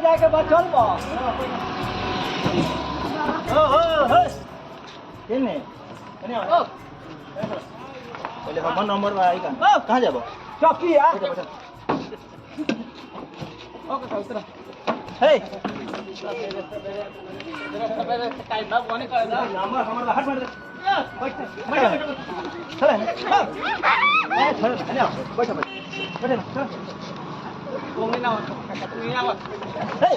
जाके बस चल बा हो केने केने ओ पहले हमर नंबर बा आई का कहां जाबो चौकी आ ओके उतर हे सवेरे टाइम ना कोने कर नंबर हमर बाहर मार दे बैठ चल बैठ कोंगे ना तू ना हे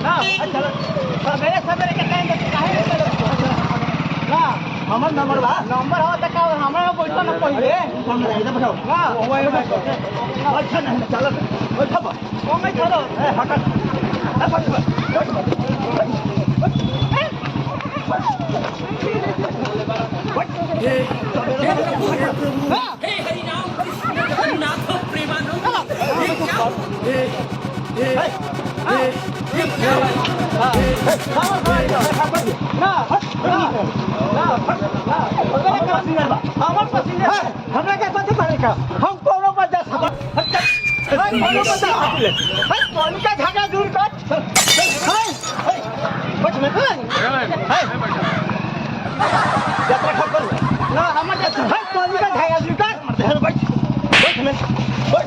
ना चल सवेरे के टाइम पे काहे ना हमर नंबर बा नंबर हो त का हमरा बैठ ना पहिले हम इधर बैठो ना मोबाइल में अच्छा नहीं चल बैठ बा कोंगे चलो ए हट बैठ हे हरि नाम नाथ प्रेमानंद हमरा के साथ बने का हम कोनो बच्चा सब कोनो का झगड़ा दूर कर बच में यात्रा खबर ना हमर के कोनो का झगड़ा दूर कर बच में बच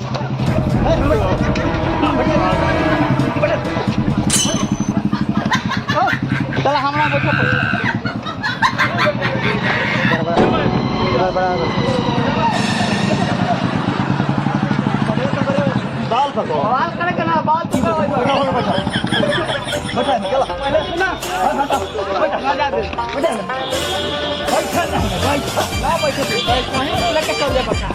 चल हमरा बैठो बाल सको बाल करे के ना बाल ठीक हो बैठा चल पहले सुना बैठा ना जा दे बैठा ना बैठा ना बैठ कहीं लेके चल जा बैठा